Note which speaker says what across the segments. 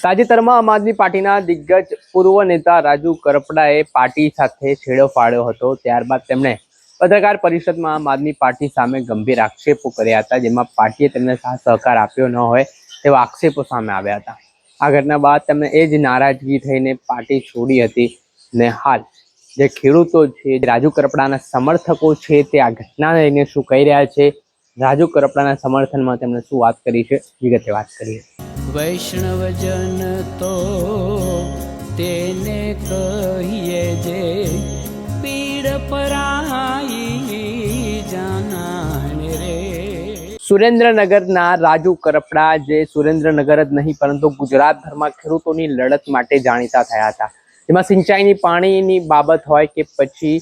Speaker 1: તાજેતરમાં આમ આદમી પાર્ટીના દિગ્ગજ પૂર્વ નેતા રાજુ કરપડાએ પાર્ટી સાથે છેડો ફાડ્યો હતો। ત્યારબાદ તેમણે પત્રકાર પરિષદમાં આમ આદમી પાર્ટી સામે ગંભીર આક્ષેપો કર્યા હતા, જેમાં પાર્ટીએ તેમને સાથ સહકાર આપ્યો ન હોય તેવા આક્ષેપો સામે આવ્યા હતા। આ ઘટના બાદ તેમણે એ જ નારાજગી થઈને પાર્ટી છોડી હતી ને હાલ જે ખેડૂતો છે, રાજુ કરપડાના સમર્થકો છે, તે આ ઘટનાને લઈને શું કહી રહ્યા છે, રાજુ કરપડાના સમર્થનમાં તેમણે શું વાત કરી છે, વિગતે વાત કરીએ।
Speaker 2: વૈષ્ણવજન તો તેને કહીએ જે પીડ પરાઈ જાનાને રે।
Speaker 1: સુરેન્દ્રનગરના રાજુ કરપડા જે સુરેન્દ્રનગર જ નહીં પરંતુ ગુજરાતભરમાં ખેડૂતોની લડત માટે જાણીતા થયા હતા, જેમાં સિંચાઈની પાણીની બાબત હોય કે પછી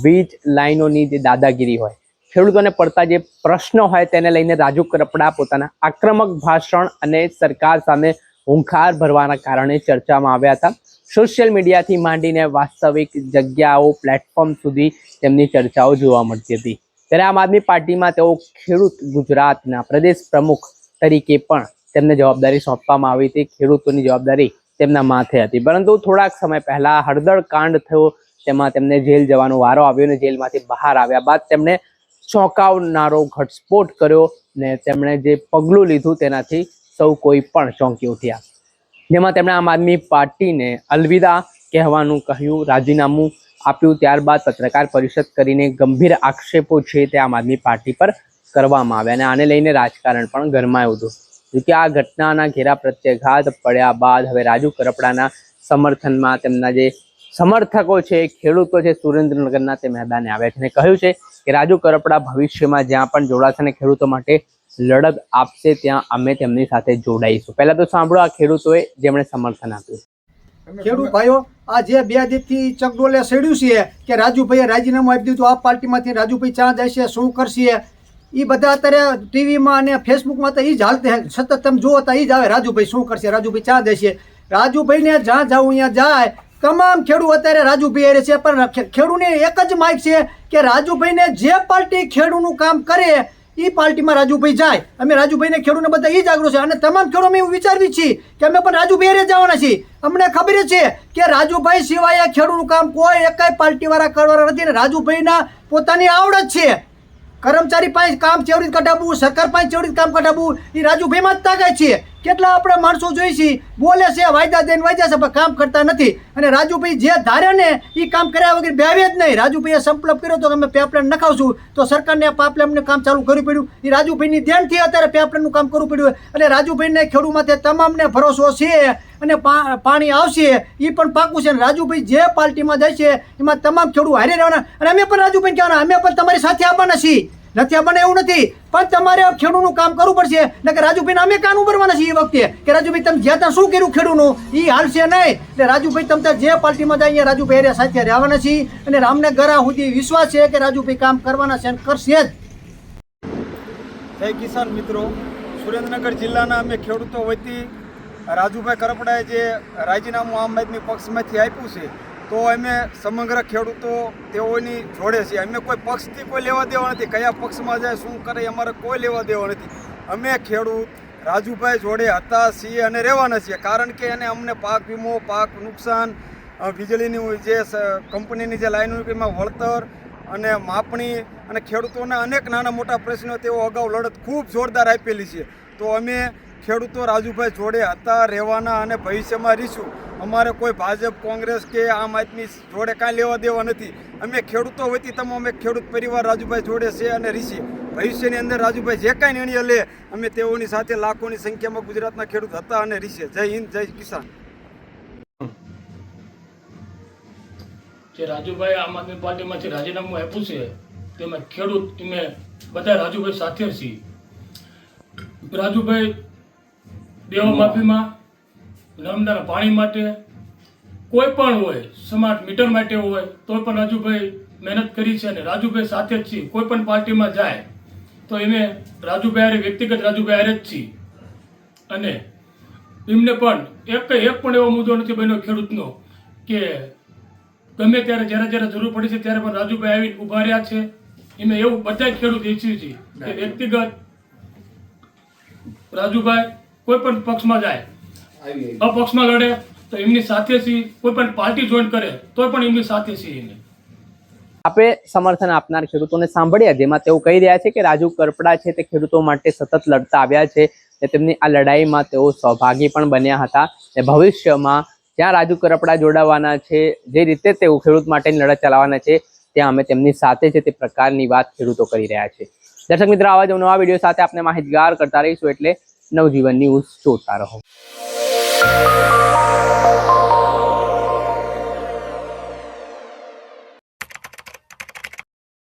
Speaker 1: વીજ લાઈનોની જે દાદાગીરી હોય, ખેડૂતોને પડતા જે પ્રશ્નો હોય તેને લઈને રાજુ કરપડા પોતાના આક્રમક ભાષણ અને સરકાર સામે હુંકાર ભરવાના કારણે ચર્ચામાં આવ્યા હતા। સોશિયલ મીડિયાથી માંડીને વાસ્તવિક જગ્યાઓ પ્લેટફોર્મ સુધી તેમની ચર્ચાઓ જોવા મળતી હતી। ત્યારે આમ આદમી પાર્ટીમાં તેઓ ખેડૂત ગુજરાતના પ્રદેશ પ્રમુખ તરીકે પણ તેમને જવાબદારી સોંપવામાં આવી હતી। ખેડૂતોની જવાબદારી તેમના માથે હતી, પરંતુ થોડાક સમય પહેલા હળદર કાંડ થયો, તેમાં તેમને જેલ જવાનો વારો આવ્યો અને જેલમાંથી બહાર આવ્યા બાદ તેમણે ચોંકાવનારો ઘટસ્ફોટ કર્યો ને તેમણે જે પગલું લીધું તેનાથી સૌ કોઈ પણ ચોંકી ઉઠ્યા, જેમાં તેમણે આમ આદમી પાર્ટીને અલવિદા કહેવાનું કહ્યું, રાજીનામું આપ્યું। ત્યારબાદ પત્રકાર પરિષદ કરીને ગંભીર આક્ષેપો છે તે આમ આદમી પાર્ટી પર કરવામાં આવ્યા અને આને લઈને રાજકારણ પણ ગરમાયું હતું। જોકે આ ઘટનાના ઘેરા પ્રત્યાઘાત પડ્યા બાદ હવે રાજુ કરપડાના સમર્થનમાં તેમના જે સમર્થકો છે, ખેડૂતો છે, સુરેન્દ્રનગરના તે મેદાને આવ્યા છે અને કહ્યું છે કે રાજુ કરપડા ભવિષ્યમાં જ્યાં પણ જોડાશે અને ખેડૂતો માટે લડત આપશે ત્યાં અમે તેમની સાથે જોડાઈશું। પહેલા તો સાંભળો આ ખેડૂતોએ જેમણે સમર્થન આપ્યું।
Speaker 3: ખેડૂત ભાઈઓ, આ જે બે દિવસથી ચકડોલે સડ્યું છે કે રાજુભાઈએ રાજીનામું આપી દીધું, આ પાર્ટીમાંથી રાજુભાઈ ક્યાં જાય છે, શું કરશે, એ બધા અત્યારે ટીવીમાં અને ફેસબુકમાં તો એ જ હાલતે સતત તમે જુઓ તો એ જ આવે, રાજુભાઈ શું કરશે, રાજુભાઈ ક્યાં જશે। રાજુભાઈને જ્યાં જવું અહીંયા જાય, તમામ ખેડૂત અત્યારે રાજુભાઈ હારે છે, પણ ખેડૂતને એક જ માગ છે કે રાજુભાઈને જે પાર્ટી ખેડૂતનું કામ કરે એ પાર્ટીમાં રાજુભાઈ જાય। અમે રાજુભાઈને ખેડૂતને બધા એ જ આગ્રહ છે અને તમામ ખેડૂત અમે એવું વિચારવી છીએ કે અમે પણ રાજુભાઈ હારે જવાના છીએ। અમને ખબર છે કે રાજુભાઈ સિવાય ખેડૂતનું કામ કોઈ એકાય પાર્ટીવાળા કરવાના નથી અને રાજુભાઈના પોતાની આવડત છે। કર્મચારી પાસે કામ કેવી રીતે કઢાવવું, સરકાર પાસે કેવી રીતે કામ કઢાવવું, એ રાજુભાઈમાં જ તાકાત છે। કેટલા આપણે માણસો જોઈ છીએ બોલે છે, વાયદા દઈને વાયદા છે, પણ કામ કરતા નથી અને રાજુભાઈ જે ધારે ને એ કામ કર્યા વગર બેવે જ નહીં। રાજુભાઈએ સંકલ્પ કર્યો તો અમે પાઇપલાઇન નખાવશું, તો સરકારને પાઇપલાઇનનું કામ ચાલુ કરવું પડ્યું, એ રાજુભાઈની ધ્યાનથી અત્યારે પાઇપલાઇનનું કામ કરવું પડ્યું અને રાજુભાઈને ખેડૂતમાંથી તમામને ભરોસો છે અને પાણી આવશે એ પણ પાકું છે। રાજુભાઈ જે પાર્ટીમાં જાય છે એમાં તમામ ખેડૂત હારે રહેવાના અને અમે પણ રાજુભાઈ કહેવાના, અમે પણ તમારી સાથે આવવાના છીએ, નથી આવવાના એવું નથી, પણ તમારે ખેડૂતનું કામ કરવું પડશે। એટલે કે રાજુભાઈને અમે કાન ઉભરવાના છીએ એ વખતે કે રાજુભાઈ તમે જ્યાં ત્યાં શું કર્યું ખેડૂતનું એ હાલશે નહીં। એટલે રાજુભાઈ તમે જે પાર્ટીમાં જાય અહીંયા રાજુભાઈ સાથે રહેવાના છીએ અને રામને ગરા સુધી વિશ્વાસ છે કે રાજુભાઈ કામ કરવાના છે અને કરશે જ।
Speaker 4: જય કિસાન મિત્રો, સુરેન્દ્રનગર જિલ્લાના અમે ખેડૂતો વતી રાજુભાઈ કરપડાએ જે રાજીનામું આમ આદમી પક્ષમાંથી આપ્યું છે તો અમે સમગ્ર ખેડૂતો તેઓની જોડે છીએ। અમે કોઈ પક્ષથી કોઈ લેવા દેવા નથી, કયા પક્ષમાં જાય શું કરે અમારે કોઈ લેવા દેવા નથી। અમે ખેડૂત રાજુભાઈ જોડે હતા છીએ અને રહેવાના છીએ, કારણ કે એને અમને પાક વીમો, પાક નુકસાન, વીજળીની જે કંપનીની જે લાઈનો એમાં વળતર અને માપણી અને ખેડૂતોના અનેક નાના મોટા પ્રશ્નો તેઓ અગાઉ લડત ખૂબ જોરદાર આપેલી છે। તો અમે ખેડૂતો રાજુભાઈ જોડે હતા, રહેવાના અને ભવિષ્યમાં રહીશું। અમારે કોઈ ભાજપ, કોંગ્રેસ કે આમ આદમી જોડે કાંઈ લેવા દેવા નથી। અમે ખેડૂતો વતી તમામ એક ખેડૂત પરિવાર રાજુભાઈ જોડે છે અને રીસી ભવિષ્યની અંદર રાજુભાઈ જે કાંઈ નિર્ણય લે અમે તેઓની સાથે લાખોની સંખ્યામાં ગુજરાતના ખેડૂત હતા અને રીસે। જય હિન્દ, જય કિસાન।
Speaker 5: જે રાજુભાઈ આમ આદમી પાર્ટીમાંથી રાજીનામું આપ્યું છે તેમાં ખેડૂત અમે બધા રાજુભાઈ સાથે છીએ। રાજુભાઈ દેવા માફીમાં, નર્મદાના પાણી માટે, કોઈ પણ હોય, સ્માર્ટ મીટર માટે હોય તો પણ રાજુભાઈ મહેનત કરી છે અને રાજુભાઈ સાથે જ છીએ। કોઈ પણ પાર્ટીમાં જાય તો અમે રાજુભાઈ હારે, વ્યક્તિગત રાજુભાઈ હારે જ છીએ અને એમને પણ એક પણ એવો મુદ્દો નથી બન્યો ખેડૂતનો કે ગમે ત્યારે જ્યારે જરૂર પડી છે ત્યારે પણ રાજુભાઈ આવીને ઊભા રહ્યા છે। અમે એવું બધા ખેડૂત ઈચ્છીએ છીએ કે વ્યક્તિગત રાજુભાઈ કોઈ પણ પક્ષમાં જાય અપક્ષમાં લડે તો એમની સાથે છીએ, કોઈ પણ પાર્ટી જોઈન કરે તો પણ એમની સાથે છીએ એને.
Speaker 1: આપે સમર્થન આપનાર ખેડૂતોને સાંભળ્યા, જેમાં તેઓ કહી રહ્યા છે કે રાજુ કરપડા છે તે ખેડૂતો માટે સતત લડતા આવ્યા છે અને તેમની આ લડાઈમાં તેઓ સહભાગી પણ બન્યા હતા અને ભવિષ્યમાં જ્યાં રાજુ કરપડા જોડાવાના છે, જે રીતે તેઓ ખેડૂત માટેની લડત ચલાવવાના છે, ત્યાં અમે તેમની સાથે છે તે પ્રકારની વાત ખેડૂતો કરી રહ્યા છે. દર્શક મિત્રો, આવા જ નવા વિડીયો સાથે આપણે માહિતગાર કરતા રહીશું, એટલે નવજીવન ન્યૂઝ જોતા રહો.